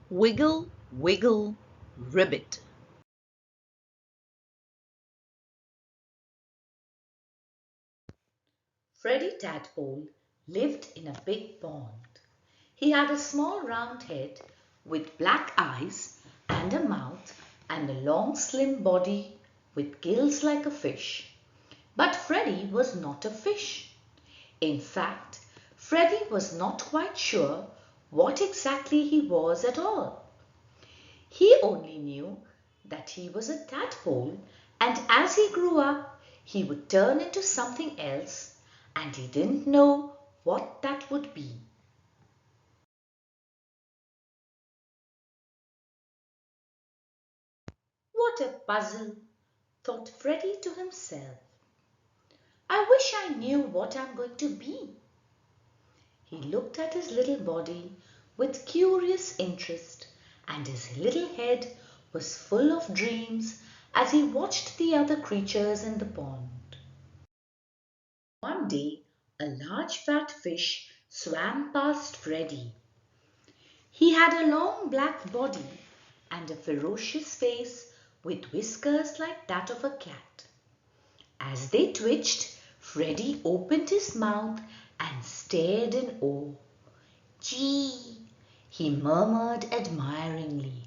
Wiggle, wiggle, ribbit. Freddie Tadpole lived in a big pond. He had a small round head with black eyes and a mouth and a long slim body with gills like a fish. But Freddie was not a fish. In fact, Freddie was not quite sure what exactly he was at all. He only knew that he was a tadpole, and as he grew up, he would turn into something else, and he didn't know what that would be. What a puzzle, thought Freddie to himself. I wish I knew what I'm going to be. He looked at his little body with curious interest, and his little head was full of dreams as he watched the other creatures in the pond. One day, a large fat fish swam past Freddie. He had a long black body and a ferocious face with whiskers like that of a cat. As they twitched, Freddie opened his mouth and stared in awe. Gee, he murmured admiringly.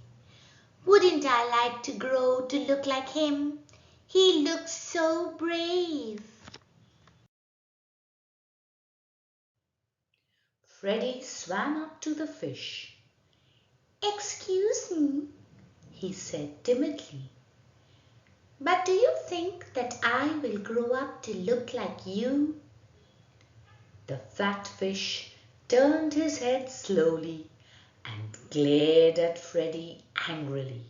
Wouldn't I like to grow to look like him? He looks so brave. Freddie swam up to the fish. Excuse me, he said timidly, but do you think that I will grow up to look like you? The fat fish turned his head slowly and glared at Freddie angrily.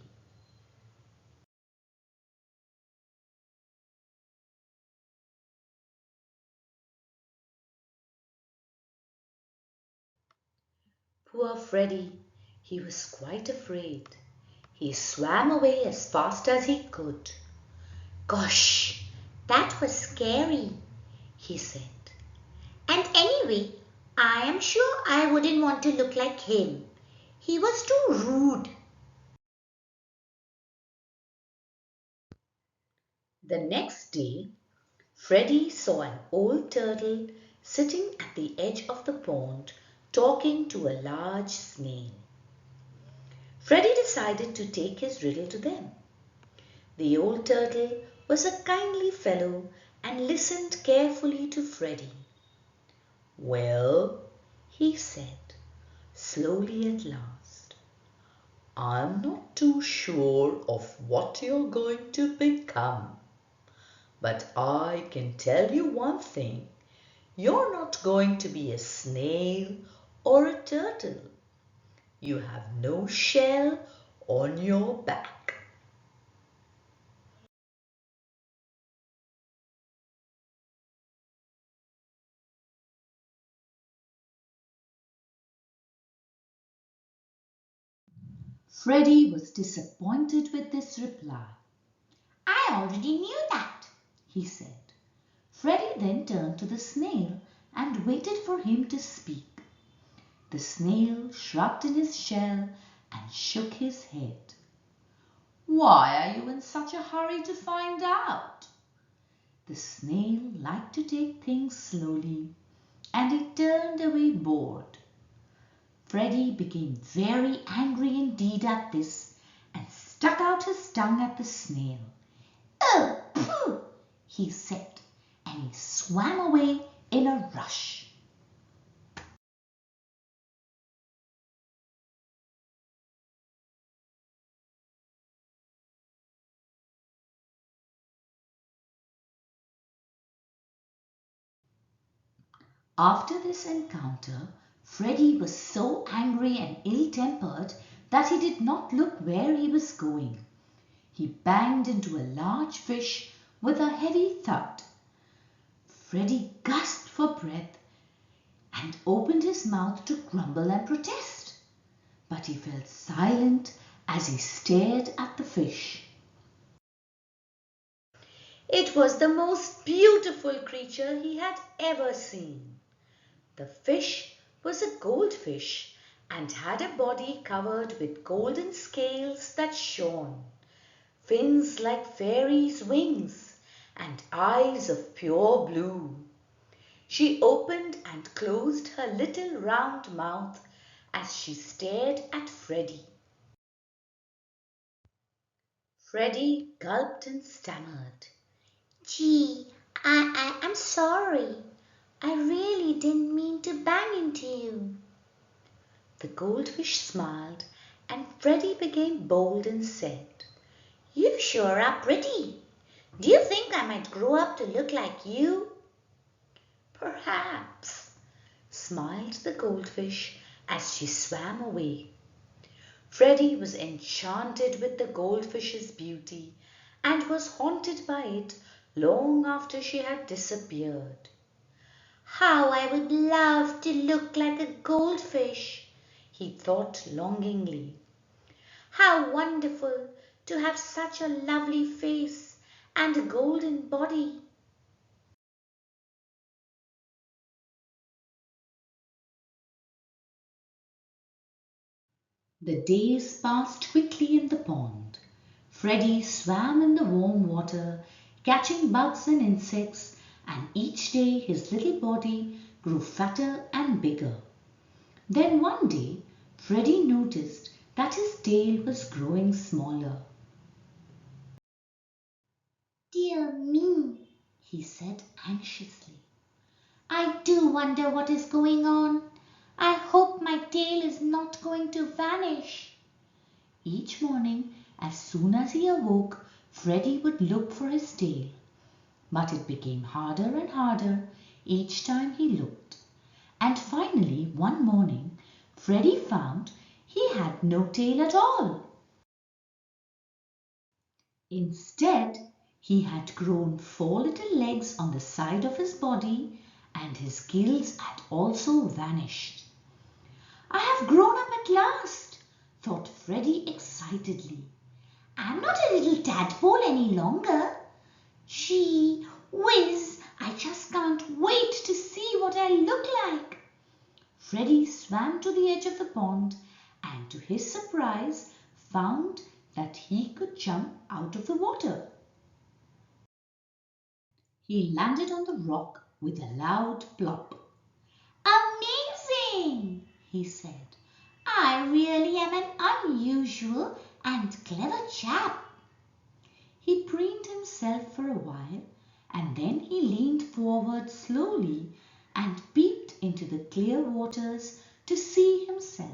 Poor Freddie, he was quite afraid. He swam away as fast as he could. Gosh, that was scary, he said. And anyway, I am sure I wouldn't want to look like him. He was too rude. The next day, Freddie saw an old turtle sitting at the edge of the pond talking to a large snail. Freddie decided to take his riddle to them. The old turtle was a kindly fellow and listened carefully to Freddie. Well, he said, slowly at last, I'm not too sure of what you're going to become. But I can tell you one thing. You're not going to be a snail or a turtle. You have no shell on your back. Freddie was disappointed with this reply. I already knew that, he said. Freddie then turned to the snail and waited for him to speak. The snail shrugged in his shell and shook his head. Why are you in such a hurry to find out? The snail liked to take things slowly, and it turned away bored. Freddie became very angry indeed at this and stuck out his tongue at the snail. Oh, pooh, he said, and he swam away in a rush. After this encounter, Freddie was so angry and ill-tempered that he did not look where he was going. He banged into a large fish with a heavy thud. Freddie gasped for breath and opened his mouth to grumble and protest. But he fell silent as he stared at the fish. It was the most beautiful creature he had ever seen. The fish was a goldfish, and had a body covered with golden scales that shone, fins like fairies' wings, and eyes of pure blue. She opened and closed her little round mouth as she stared at Freddie. Freddie gulped and stammered. Gee, I'm sorry. I really didn't mean to bang into you. The goldfish smiled and Freddie became bold and said, You sure are pretty. Do you think I might grow up to look like you? Perhaps, smiled the goldfish as she swam away. Freddie was enchanted with the goldfish's beauty and was haunted by it long after she had disappeared. How I would love to look like a goldfish, he thought longingly. How wonderful to have such a lovely face and a golden body. The days passed quickly in the pond. Freddie swam in the warm water, catching bugs and insects, and each day his little body grew fatter and bigger. Then one day, Freddie noticed that his tail was growing smaller. Dear me, he said anxiously. I do wonder what is going on. I hope my tail is not going to vanish. Each morning, as soon as he awoke, Freddie would look for his tail. But it became harder and harder each time he looked. And finally, one morning, Freddie found he had no tail at all. Instead, he had grown 4 little legs on the side of his body, and his gills had also vanished. I have grown up at last, thought Freddie excitedly. I'm not a little tadpole any longer. Gee whiz, I just can't wait to see what I look like. Freddie swam to the edge of the pond and to his surprise found that he could jump out of the water. He landed on the rock with a loud plop. Amazing, he said. I really am an unusual and clever chap. He preened himself for a while and then he leaned forward slowly and peeped into the clear waters to see himself.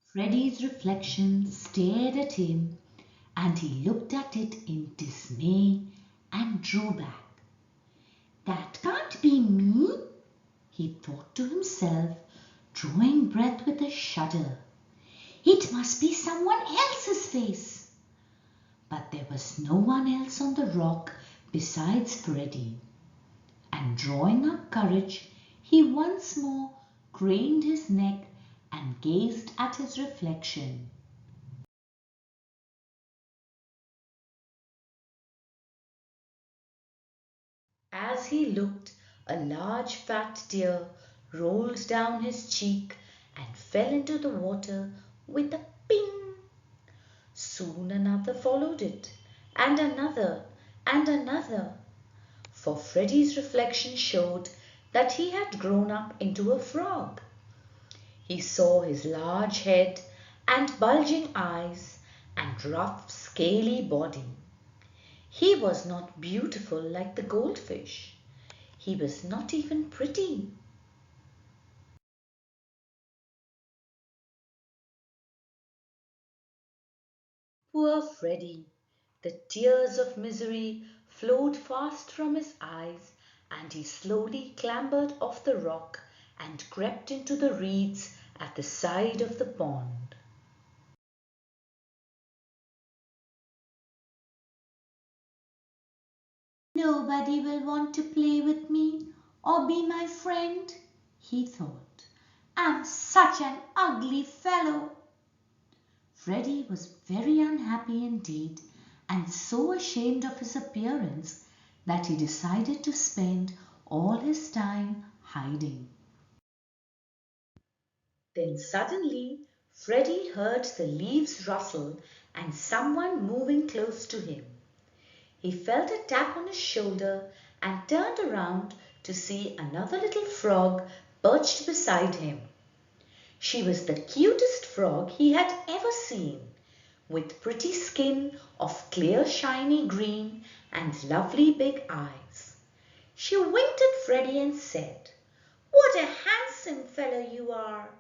Freddie's reflection stared at him and he looked at it in dismay and drew back. That can't be me, he thought to himself, drawing breath with a shudder. It must be someone else's face. But there was no one else on the rock besides Freddie. And drawing up courage, he once more craned his neck and gazed at his reflection. As he looked, a large fat tear rolled down his cheek and fell into the water with a ping. Soon another followed it, and another, and another. For Freddie's reflection showed that he had grown up into a frog. He saw his large head and bulging eyes and rough, scaly body. He was not beautiful like the goldfish. He was not even pretty. Poor Freddie! The tears of misery flowed fast from his eyes, and he slowly clambered off the rock and crept into the reeds at the side of the pond. Nobody will want to play with me or be my friend, he thought. I'm such an ugly fellow. Freddie was very unhappy indeed and so ashamed of his appearance that he decided to spend all his time hiding. Then suddenly Freddie heard the leaves rustle and someone moving close to him. He felt a tap on his shoulder and turned around to see another little frog perched beside him. She was the cutest frog he had ever seen, with pretty skin of clear shiny green and lovely big eyes. She winked at Freddie and said, "What a handsome fellow you are!"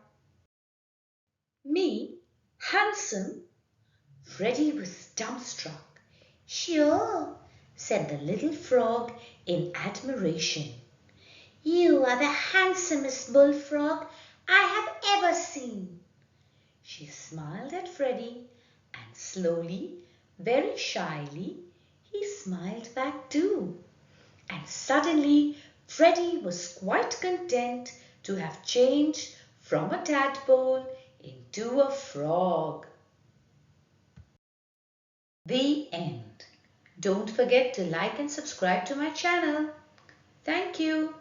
"Me? Handsome?" Freddie was dumbstruck. "Sure," said the little frog in admiration. "You are the handsomest bullfrog I have ever seen." She smiled at Freddie and slowly, very shyly, he smiled back too. And suddenly Freddie was quite content to have changed from a tadpole into a frog. The end. Don't forget to like and subscribe to my channel. Thank you.